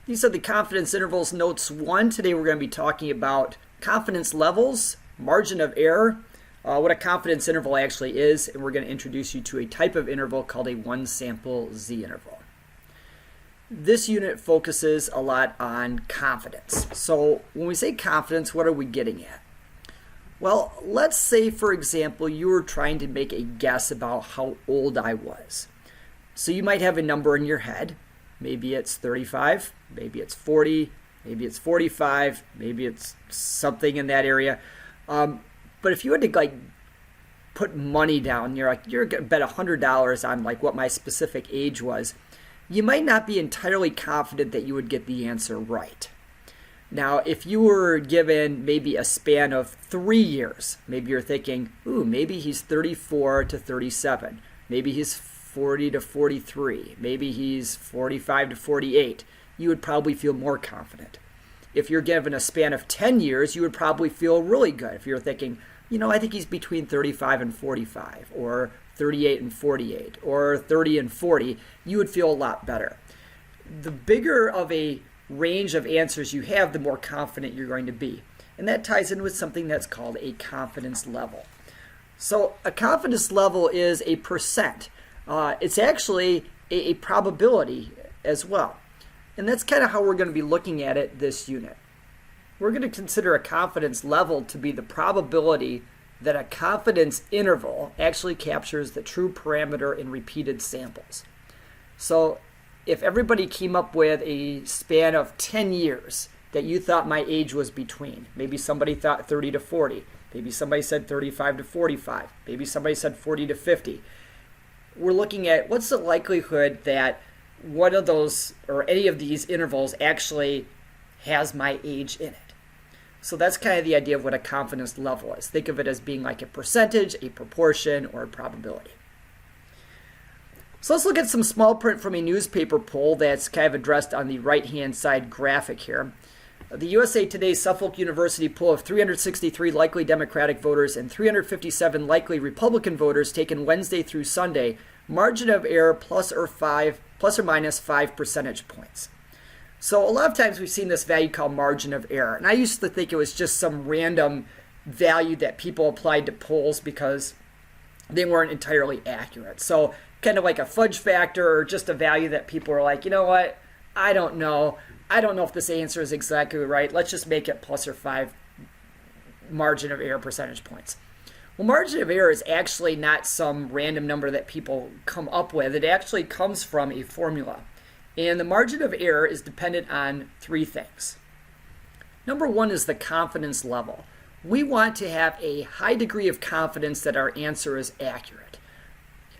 These are the confidence intervals notes 1. Today we're going to be talking about confidence levels, margin of error, what a confidence interval actually is, and we're going to introduce you to a type of interval called a one-sample Z interval. This unit focuses a lot on confidence. So when we say confidence, what are we getting at? Well, let's say, for example, you were trying to make a guess about how old I was. So you might have a number in your head. Maybe it's 35, maybe it's 40, maybe it's 45, maybe it's something in that area. But if you had to put money down, you're going to bet $100 on what my specific age was, you might not be entirely confident that you would get the answer right. Now, if you were given maybe a span of 3 years, maybe you're thinking, ooh, maybe he's 34 to 37. Maybe he's 40 to 43. Maybe he's 45 to 48. You would probably feel more confident. If you're given a span of 10 years, you would probably feel really good. If you're thinking, I think he's between 35 and 45, or 38 and 48, or 30 and 40, you would feel a lot better. The bigger of a range of answers you have, the more confident you're going to be. And that ties in with something that's called a confidence level. So a confidence level is a percent. It's actually a probability as well. And that's kind of how we're going to be looking at it this unit. We're going to consider a confidence level to be the probability that a confidence interval actually captures the true parameter in repeated samples. So if everybody came up with a span of 10 years that you thought my age was between, maybe somebody thought 30 to 40, maybe somebody said 35 to 45, maybe somebody said 40 to 50, we're looking at what's the likelihood that one of those or any of these intervals actually has my age in it. So that's kind of the idea of what a confidence level is. Think of it as being like a percentage, a proportion, or a probability. So let's look at some small print from a newspaper poll that's kind of addressed on the right-hand side graphic here. The USA Today Suffolk University poll of 363 likely Democratic voters and 357 likely Republican voters taken Wednesday through Sunday, margin of error plus or minus 5 percentage points. So a lot of times we've seen this value called margin of error, and I used to think it was just some random value that people applied to polls because they weren't entirely accurate. So kind of like a fudge factor, or just a value that people are like, you know what, I don't know if this answer is exactly right. Let's just make it plus or 5 margin of error percentage points. Well, margin of error is actually not some random number that people come up with. It actually comes from a formula. And the margin of error is dependent on 3 things. Number 1 is the confidence level. We want to have a high degree of confidence that our answer is accurate.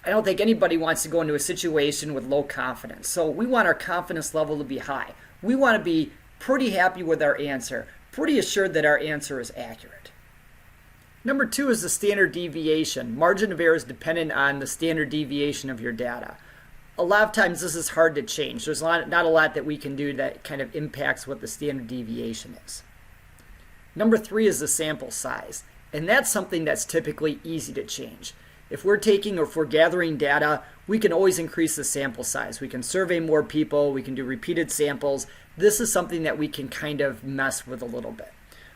I don't think anybody wants to go into a situation with low confidence. So we want our confidence level to be high. We want to be pretty happy with our answer, pretty assured that our answer is accurate. Number 2 is the standard deviation. Margin of error is dependent on the standard deviation of your data. A lot of times this is hard to change. There's not a lot that we can do that kind of impacts what the standard deviation is. Number 3 is the sample size, and that's something that's typically easy to change. If we're gathering data, we can always increase the sample size. We can survey more people, we can do repeated samples. This is something that we can kind of mess with a little bit.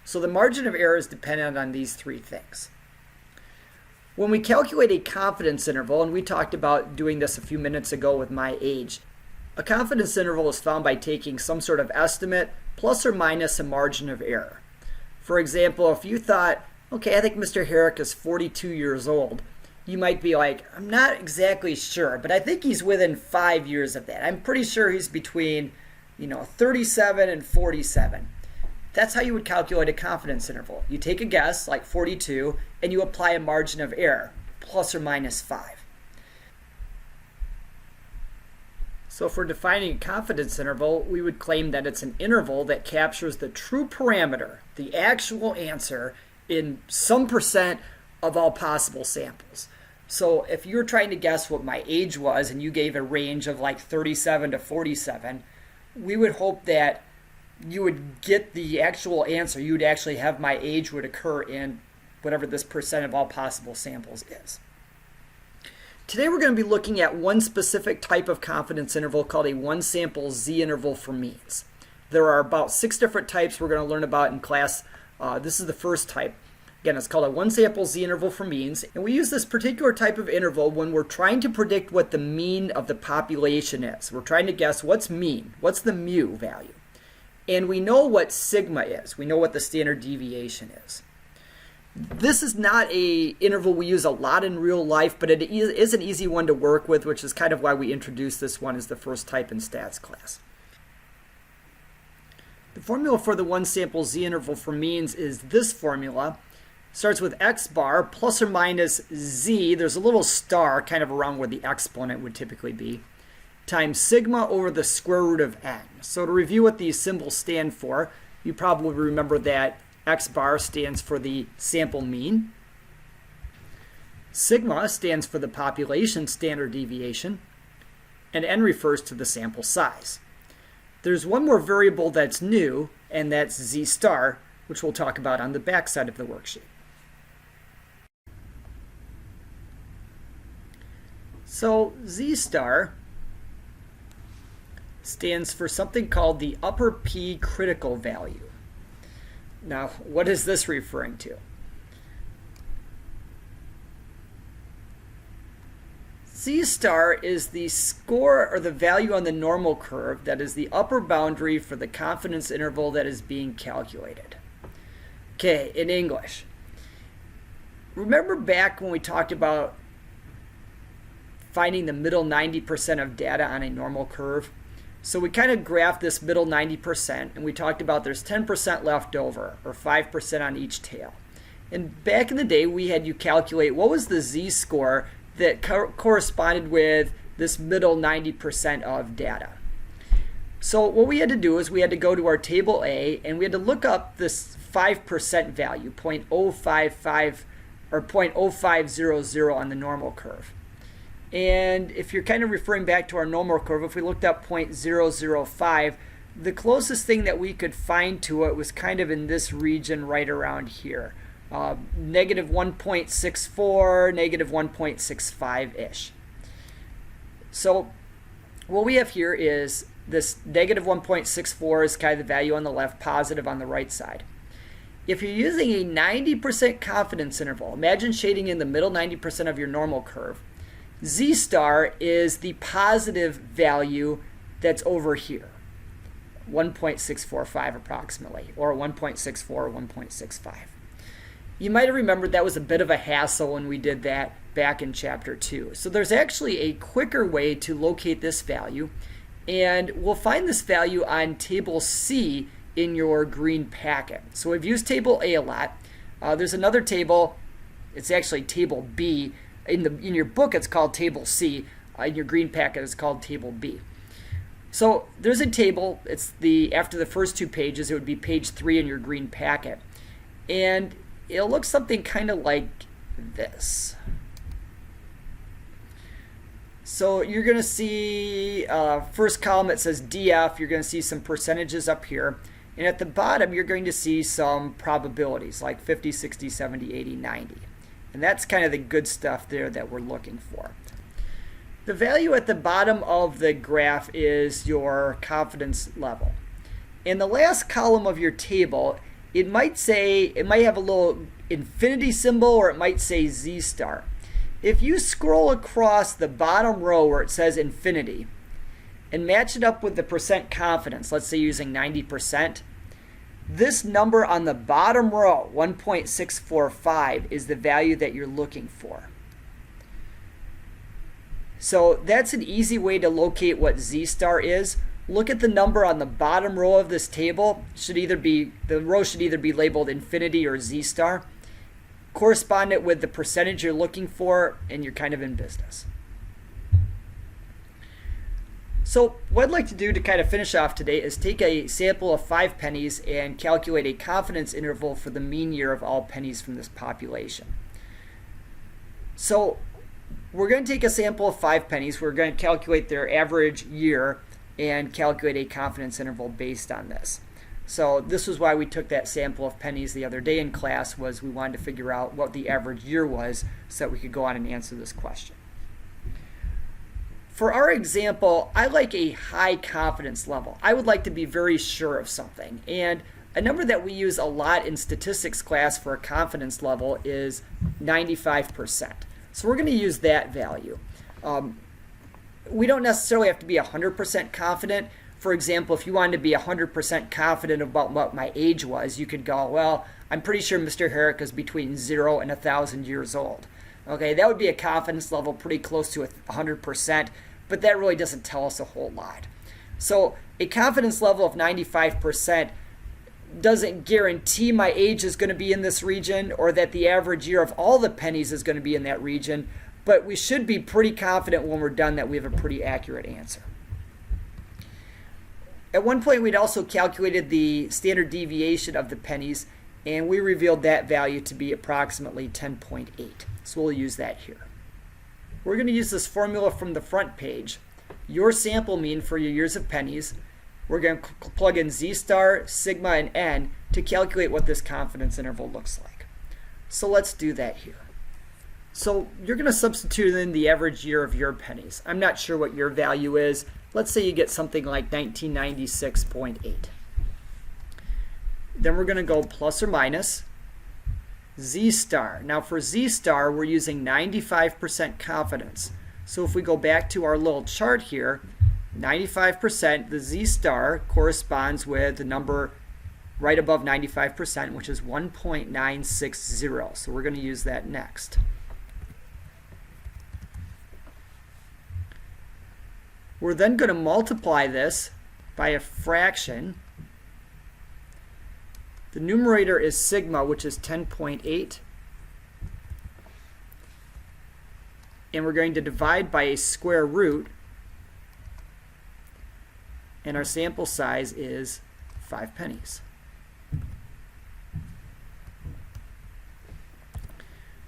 So the margin of error is dependent on these 3 things. When we calculate a confidence interval, and we talked about doing this a few minutes ago with my age, a confidence interval is found by taking some sort of estimate plus or minus a margin of error. For example, if you thought, okay, I think Mr. Herrick is 42 years old, you might be like, I'm not exactly sure, but I think he's within 5 years of that. I'm pretty sure he's between 37 and 47. That's how you would calculate a confidence interval. You take a guess, like 42, and you apply a margin of error, plus or minus 5. So if we're defining a confidence interval, we would claim that it's an interval that captures the true parameter, the actual answer, in some percent of all possible samples. So if you were trying to guess what my age was and you gave a range of like 37 to 47, we would hope that you would get the actual answer. You would actually have my age would occur in whatever this percent of all possible samples is. Today we're going to be looking at one specific type of confidence interval called a one-sample Z interval for means. There are about 6 different types we're going to learn about in class. This is the first type. Again, it's called a one-sample z-interval for means, and we use this particular type of interval when we're trying to predict what the mean of the population is. We're trying to guess what's mean, what's the mu value. And we know what sigma is. We know what the standard deviation is. This is not an interval we use a lot in real life, but it is an easy one to work with, which is kind of why we introduced this one as the first type in stats class. The formula for the one-sample z-interval for means is this formula. Starts with x bar plus or minus z, there's a little star kind of around where the exponent would typically be, times sigma over the square root of n. So to review what these symbols stand for, you probably remember that x bar stands for the sample mean, sigma stands for the population standard deviation, and n refers to the sample size. There's one more variable that's new, and that's z star, which we'll talk about on the back side of the worksheet. So Z star stands for something called the upper P critical value. Now, what is this referring to? Z star is the score or the value on the normal curve that is the upper boundary for the confidence interval that is being calculated. Okay, in English. Remember back when we talked about finding the middle 90% of data on a normal curve? So we kind of graphed this middle 90% and we talked about there's 10% left over, or 5% on each tail. And back in the day we had you calculate what was the z-score that corresponded with this middle 90% of data. So what we had to do is we had to go to our table A and we had to look up this 5% value, 0.055 or 0.0500 on the normal curve. And if you're kind of referring back to our normal curve, if we looked up 0.005, the closest thing that we could find to it was kind of in this region right around here. Negative 1.64, negative 1.65-ish. So what we have here is this negative 1.64 is kind of the value on the left, positive on the right side. If you're using a 90% confidence interval, imagine shading in the middle 90% of your normal curve. Z star is the positive value that's over here, 1.645 approximately, or 1.64 or 1.65. You might have remembered that was a bit of a hassle when we did that back in chapter 2. So there's actually a quicker way to locate this value, and we'll find this value on table C in your green packet. So we've used table A a lot. There's another table, it's actually table B. In your book it's called table C. In your green packet it's called table B. So there's a table, it's after the first 2 pages, it would be page 3 in your green packet. And it'll look something kind of like this. So you're going to see first column it says DF, you're going to see some percentages up here. And at the bottom you're going to see some probabilities like 50, 60, 70, 80, 90. And that's kind of the good stuff there that we're looking for. The value at the bottom of the graph is your confidence level. In the last column of your table, it might have a little infinity symbol, or it might say Z star. If you scroll across the bottom row where it says infinity and match it up with the percent confidence, let's say using 90%, this number on the bottom row, 1.645, is the value that you're looking for. So that's an easy way to locate what Z star is. Look at the number on the bottom row of this table. The row should either be labeled infinity or Z star. Correspond it with the percentage you're looking for, and you're kind of in business. So what I'd like to do to kind of finish off today is take a sample of 5 pennies and calculate a confidence interval for the mean year of all pennies from this population. So we're going to take a sample of 5 pennies. We're going to calculate their average year and calculate a confidence interval based on this. So this was why we took that sample of pennies the other day in class, was we wanted to figure out what the average year was so that we could go on and answer this question. For our example, I like a high confidence level. I would like to be very sure of something. And a number that we use a lot in statistics class for a confidence level is 95%. So we're going to use that value. We don't necessarily have to be 100% confident. For example, if you wanted to be 100% confident about what my age was, you could go, well, I'm pretty sure Mr. Herrick is between 0 and 1,000 years old. Okay, that would be a confidence level pretty close to 100%, but that really doesn't tell us a whole lot. So a confidence level of 95% doesn't guarantee my age is going to be in this region or that the average year of all the pennies is going to be in that region, but we should be pretty confident when we're done that we have a pretty accurate answer. At one point, we'd also calculated the standard deviation of the pennies, and we revealed that value to be approximately 10.8. So we'll use that here. We're going to use this formula from the front page. Your sample mean for your years of pennies. We're going to plug in Z-star, sigma, and n to calculate what this confidence interval looks like. So let's do that here. So you're going to substitute in the average year of your pennies. I'm not sure what your value is. Let's say you get something like 1996.8. Then we're going to go plus or minus Z-star. Now for Z-star, we're using 95% confidence. So if we go back to our little chart here, 95%, the Z-star corresponds with the number right above 95%, which is 1.960. So we're going to use that next. We're then going to multiply this by a fraction. The numerator is sigma, which is 10.8. And we're going to divide by a square root. And our sample size is 5 pennies.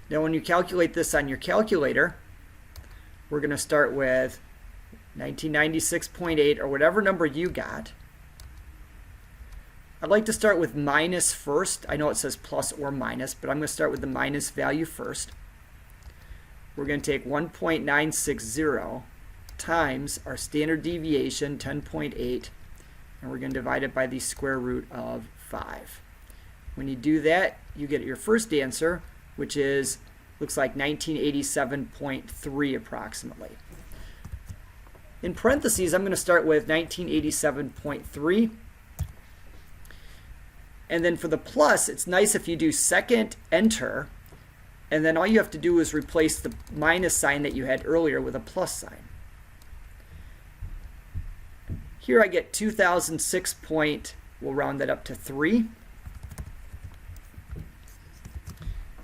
Now when you calculate this on your calculator, we're going to start with 1996.8 or whatever number you got. I'd like to start with minus first. I know it says plus or minus, but I'm going to start with the minus value first. We're going to take 1.960 times our standard deviation, 10.8, and we're going to divide it by the square root of 5. When you do that, you get your first answer, which is, looks like 1987.3 approximately. In parentheses, I'm going to start with 1987.3. And then for the plus, it's nice if you do second enter, and then all you have to do is replace the minus sign that you had earlier with a plus sign. Here I get 2006 we'll round that up to 3.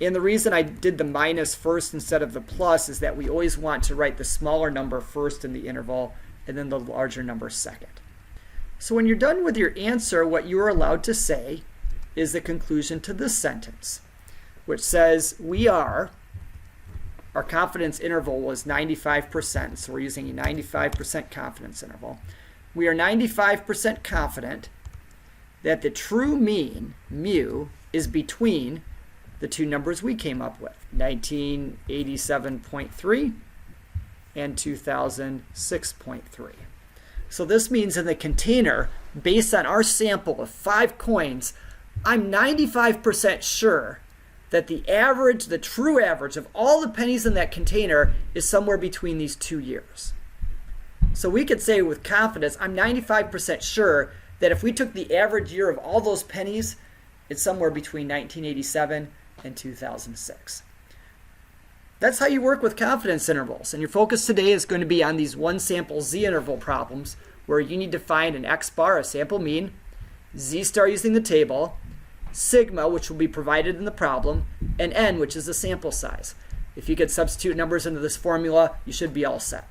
And the reason I did the minus first instead of the plus is that we always want to write the smaller number first in the interval and then the larger number second. So when you're done with your answer, what you are allowed to say is the conclusion to this sentence, which says our confidence interval was 95%, so we're using a 95% confidence interval. We are 95% confident that the true mean, mu, is between the two numbers we came up with, 1987.3 and 2006.3. So this means in the container, based on our sample of 5 coins, I'm 95% sure that the average, the true average of all the pennies in that container is somewhere between these 2 years. So we could say with confidence, I'm 95% sure that if we took the average year of all those pennies, it's somewhere between 1987 and 2006. That's how you work with confidence intervals. And your focus today is going to be on these one sample Z interval problems where you need to find an X bar, a sample mean, Z star using the table, sigma, which will be provided in the problem, and n, which is the sample size. If you could substitute numbers into this formula, you should be all set.